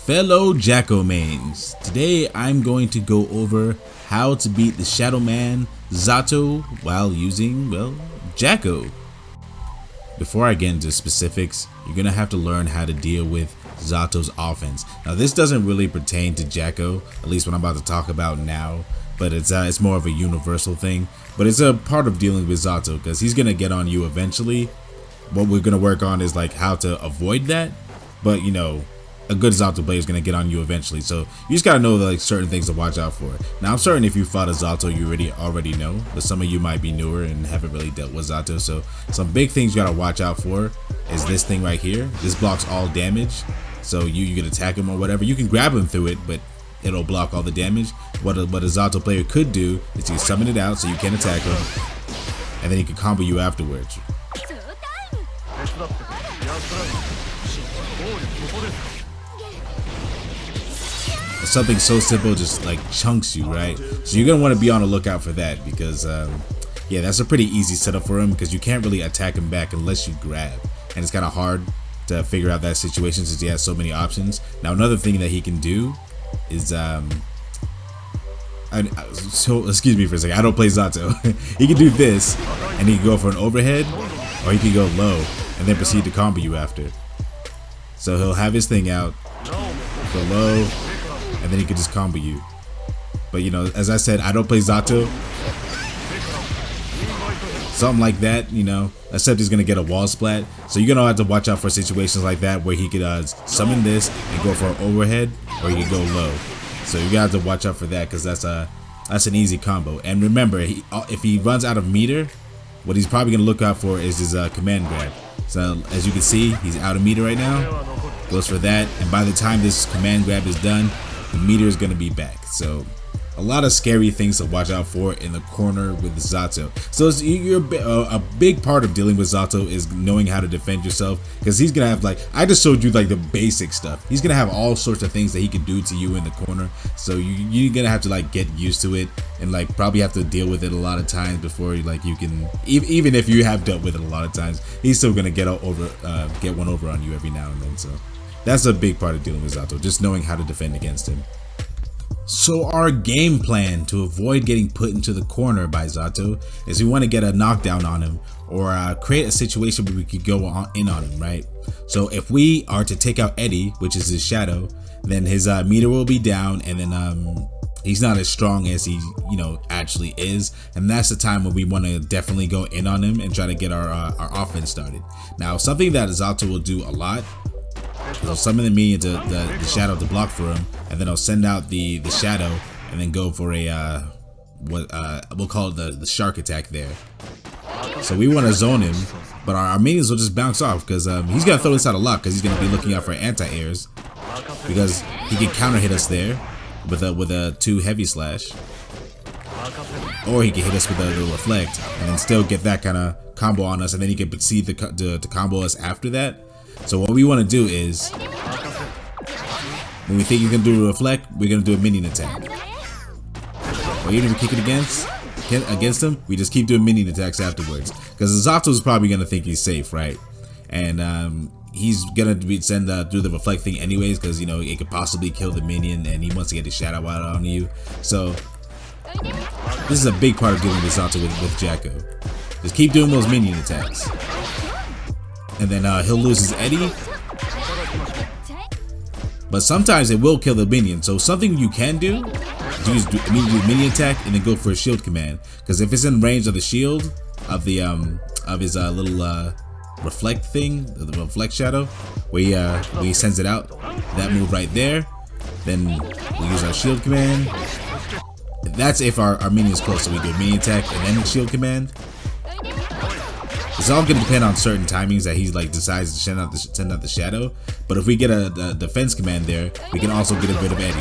Fellow Jacko mains, today I'm going to go over how to beat the Shadow Man Zato while using, well, Jacko. Before I get into specifics, you're gonna have to learn how to deal with Zato's offense. Now this doesn't really pertain to Jacko, at least what I'm about to talk about now, but it's more of a universal thing. But it's a part of dealing with Zato because he's gonna get on you eventually. What we're gonna work on is like how to avoid that, but you know, a good Zato player is going to get on you eventually, so you just got to know like certain things to watch out for. Now I'm certain if you fought a Zato you already know, but some of you might be newer and haven't really dealt with Zato, so some big things you got to watch out for is this thing right here. This blocks all damage, so you can attack him or whatever. You can grab him through it, but it'll block all the damage. What a Zato player could do is you summon it out so you can attack him, and then he can combo you afterwards. Something so simple just like chunks you, right? So you're gonna want to be on the lookout for that because yeah, that's a pretty easy setup for him because you can't really attack him back unless you grab, and it's kind of hard to figure out that situation since he has so many options. Now another thing that he can do is so excuse me for a second, I don't play Zato. He can do this and he can go for an overhead, or he can go low and then proceed to combo you after. So he'll have his thing out, go low, and then he could just combo you. But you know, as I said, I don't play Zato. Something like that, you know, except he's gonna get a wall splat. So you're gonna have to watch out for situations like that where he could summon this and go for an overhead, or he could go low. So you gotta have to watch out for that because that's an easy combo. And remember, if he runs out of meter, what he's probably gonna look out for is his command grab. So as you can see, he's out of meter right now. Goes for that, and by the time this command grab is done, the meter is going to be back. So a lot of scary things to watch out for in the corner with Zato. So a big part of dealing with Zato is knowing how to defend yourself, because he's gonna have, like, I just showed you like the basic stuff. He's gonna have all sorts of things that he can do to you in the corner, so you're gonna have to like get used to it and like probably have to deal with it a lot of times before like you can, even if you have dealt with it a lot of times, he's still gonna get one over on you every now and then. So that's a big part of dealing with Zato, just knowing how to defend against him. So our game plan to avoid getting put into the corner by Zato is we want to get a knockdown on him, or create a situation where we could go in on him, right? So if we are to take out Eddie, which is his shadow, then his meter will be down, and then he's not as strong as he actually is, and that's the time when we want to definitely go in on him and try to get our offense started. Now something that Zato will do a lot, he'll summon the minion to the shadow to block for him, and then he'll send out the shadow and then go for a we'll call it the shark attack there. So we want to zone him, but our minions will just bounce off because he's gonna throw this out a lot because he's gonna be looking out for anti-airs, because he can counter hit us there with a 2 heavy slash, or he can hit us with a reflect and then still get that kind of combo on us, and then he can proceed to combo us after that. So what we want to do is, when we think you can do a reflect, we're going to do a minion attack. Or even if we kick it against him, we just keep doing minion attacks afterwards. Because Zato is probably going to think he's safe, right? And he's going to do the reflect thing anyways, because, you know, it could possibly kill the minion and he wants to get his shadow out on you. So this is a big part of dealing with Zato with Jacko. Just keep doing those minion attacks. And then he'll lose his Eddie, but sometimes it will kill the minion. So something you can do is immediately do minion attack and then go for a shield command, because if it's in range of the shield of the of his little reflect thing, the reflect shadow, where he sends it out, that move right there, then we use our shield command. That's if our minion is close, so we do a minion attack and then the shield command. It's all going to depend on certain timings that he like decides to send out the shadow. But if we get a defense command there, we can also get rid of Eddie.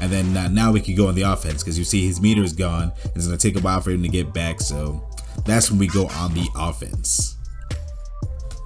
And then now we can go on the offense, because you see his meter is gone and it's going to take a while for him to get back. So that's when we go on the offense.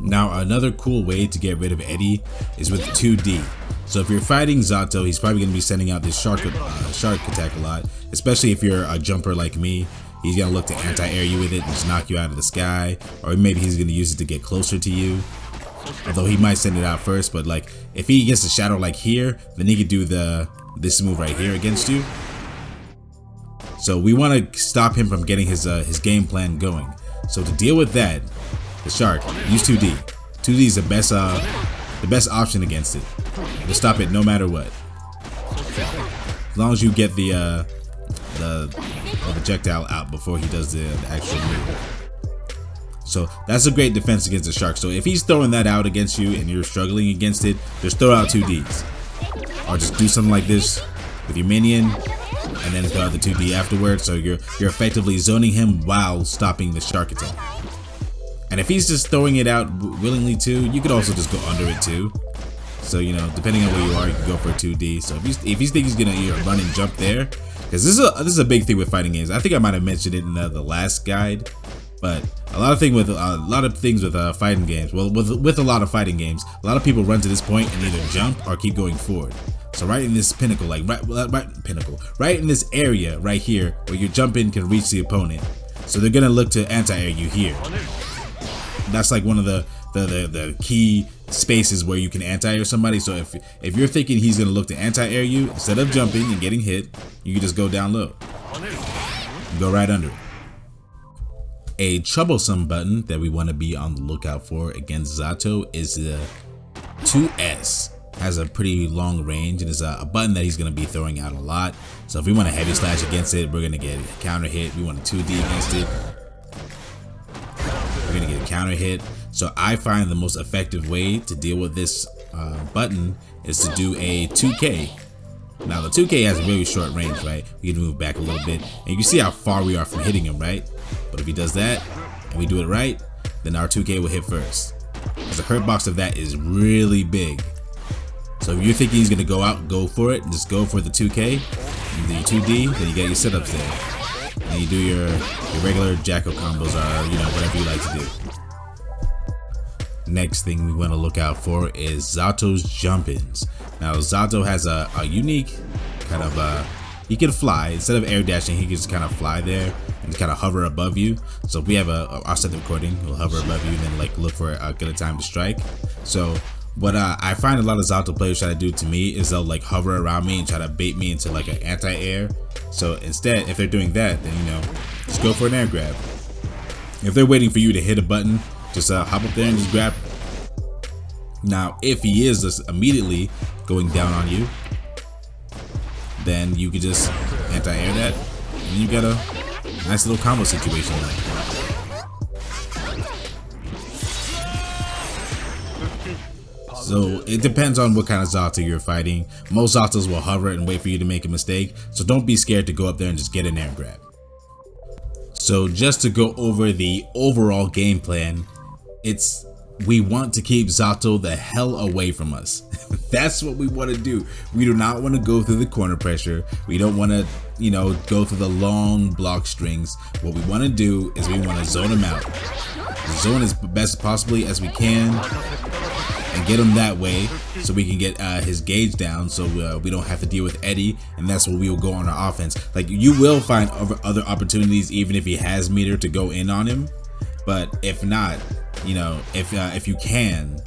Now another cool way to get rid of Eddie is with 2D. So if you're fighting Zato, he's probably going to be sending out this shark attack a lot, especially if you're a jumper like me. He's going to look to anti-air you with it and just knock you out of the sky, or maybe he's going to use it to get closer to you. Although he might send it out first, but like if he gets the shadow like here, then he could do this move right here against you. So we want to stop him from getting his game plan going. So to deal with that, the shark, use 2D. 2D is the best option against it. To stop it no matter what. As long as you get the projectile out before he does the actual move. So that's a great defense against the shark. So if he's throwing that out against you and you're struggling against it, just throw out 2Ds. Or just do something like this with your minion and then throw out the 2D afterwards. So you're effectively zoning him while stopping the shark attack. And if he's just throwing it out willingly too, you could also just go under it too. So, you know, depending on where you are, you can go for a 2D. So if you think he's gonna run and jump there, because this is a big thing with fighting games. I think I might have mentioned it in the last guide, but a lot of things with fighting games. Well, with a lot of fighting games, a lot of people run to this point and either jump or keep going forward. So right in this pinnacle, like right in this area right here, where your jump in can reach the opponent. So they're gonna look to anti-air you here. That's like one of the key spaces where you can anti-air somebody. So if you're thinking he's gonna look to anti-air you, instead of jumping and getting hit, you can just go down low. Go right under it. A troublesome button that we want to be on the lookout for against Zato is the 2S. Has a pretty long range and is a button that he's going to be throwing out a lot. So if we want a heavy slash against it, we're going to get a counter hit. We want a 2D against it, we're going to get a counter hit. So I find the most effective way to deal with this button is to do a 2K. Now the 2K has a really short range, right? We can move back a little bit and you can see how far we are from hitting him, right? But if he does that and we do it right, then our 2K will hit first. Because the hurt box of that is really big. So if you're thinking he's gonna go for it, just go for the 2K, you do your 2D, then you get your setups there. And you do your regular Jacko combos or, you know, whatever you like to do. Next thing we want to look out for is Zato's jump-ins. Now Zato has a unique kind of he can fly. Instead of air dashing, he can just kind of fly there and kind of hover above you. So if we have I'll set the recording, he'll hover above you and then like look for a good time to strike. So what I find a lot of Zato players try to do to me is they'll like hover around me and try to bait me into like an anti-air. So instead, if they're doing that, then, you know, just go for an air grab. If they're waiting for you to hit a button, just hop up there and just grab. Now, if he is just immediately going down on you, then you can just anti-air that, and you got a nice little combo situation there. So it depends on what kind of Zato you're fighting. Most Zatos will hover and wait for you to make a mistake, so don't be scared to go up there and just get an air grab. So just to go over the overall game plan, we want to keep Zato the hell away from us. That's what we want to do. We do not want to go through the corner pressure. We don't want to, you know, go through the long block strings. What we want to do is we want to zone him out. Zone as best possibly as we can and get him that way so we can get his gauge down, so we don't have to deal with Eddie, and that's where we will go on our offense. Like, you will find other opportunities even if he has meter to go in on him, but if not, you know, if you can,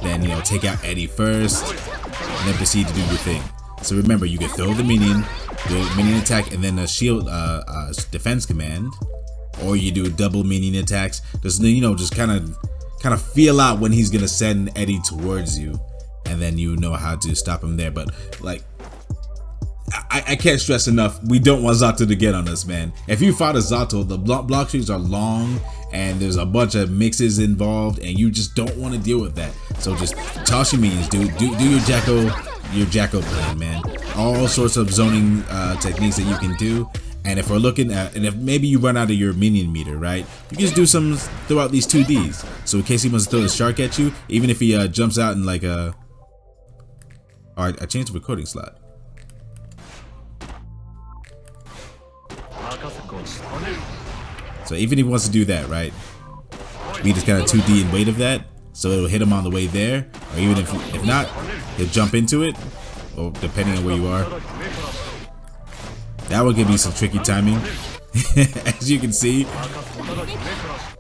then, you know, take out Eddie first and then proceed to do your thing. So remember, you can throw the minion, do a minion attack and then a shield defense command, or you do double minion attacks. Just, you know, just kind of feel out when he's gonna send Eddie towards you, and then you know how to stop him there. But like, I can't stress enough, we don't want Zato to get on us, man. If you fought a Zato, the block streaks are long and there's a bunch of mixes involved, and you just don't want to deal with that. So just toss your minions, do your Jacko plan, man. All sorts of zoning techniques that you can do. And if we're looking at, and if maybe you run out of your minion meter, right, you can just do some, throw out these 2Ds. So in case he wants to throw the shark at you, even if he jumps out in like a, alright, I changed the recording slot. So even if he wants to do that, right, we just kind of 2D and wait of that, so it'll hit him on the way there, or even if not, he'll jump into it, or depending on where you are. That will give you some tricky timing, as you can see.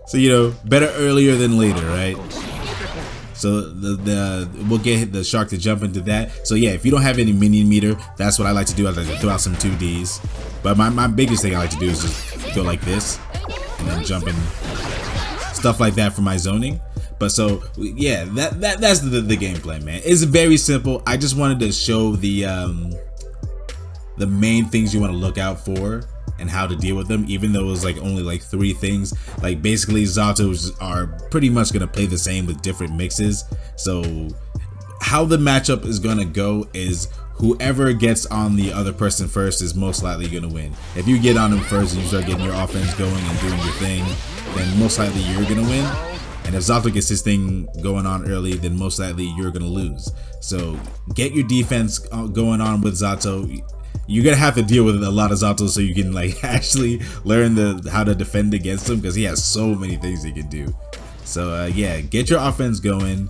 So, you know, better earlier than later, right? So we'll get the shark to jump into that. So yeah, if you don't have any minion meter, that's what I like to do. I like to throw out some 2Ds. But my biggest thing I like to do is just go like this and then jump in, stuff like that for my zoning. But so yeah, that's the gameplay, man. It's very simple. I just wanted to show the main things you want to look out for and how to deal with them, even though it was like only like 3 things. Like basically Zatos are pretty much gonna play the same with different mixes. So how the matchup is gonna go is whoever gets on the other person first is most likely gonna win. If you get on them first and you start getting your offense going and doing your thing, then most likely you're gonna win. And if Zato gets his thing going on early, then most likely you're gonna lose. So get your defense going on with Zato. You're gonna have to deal with a lot of Zato so you can like actually learn how to defend against him, because he has so many things he can do. So yeah, get your offense going.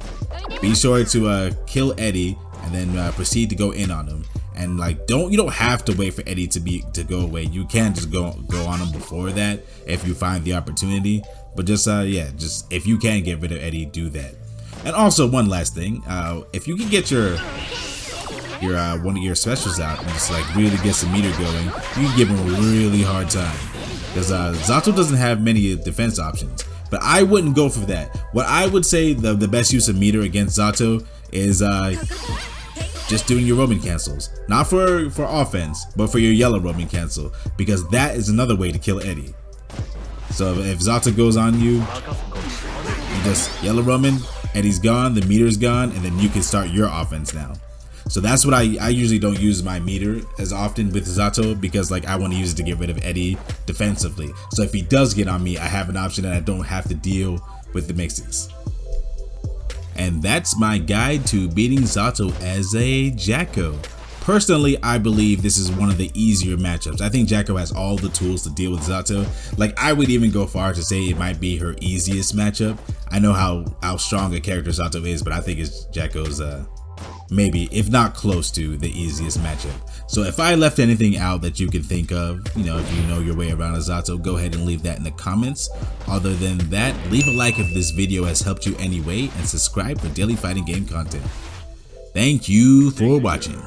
Be sure to kill Eddie and then proceed to go in on him. And like you don't have to wait for Eddie to go away. You can just go on him before that if you find the opportunity. But just yeah, just if you can get rid of Eddie, do that. And also one last thing, if you can get your one of your specials out and just like really get some meter going, you can give him a really hard time, because Zato doesn't have many defense options. But I wouldn't go for that. What I would say the best use of meter against Zato is just doing your roaming cancels, not for offense, but for your yellow roaming cancel, because that is another way to kill Eddie. So if Zato goes on you, you just yellow roaming, Eddie's gone, the meter's gone, and then you can start your offense now. So that's what I usually don't use my meter as often with Zato, because like I want to use it to get rid of Eddie defensively. So if he does get on me, I have an option and I don't have to deal with the mixes. And that's my guide to beating Zato as a Jacko. Personally, I believe this is one of the easier matchups. I think Jacko has all the tools to deal with Zato. Like I would even go far to say it might be her easiest matchup. I know how strong a character Zato is, but I think it's Jacko's maybe, if not close to, the easiest matchup. So if I left anything out that you can think of, you know, if you know your way around a Zato, go ahead and leave that in the comments. Other than that, leave a like if this video has helped you anyway, and subscribe for daily fighting game content. Thank you for watching.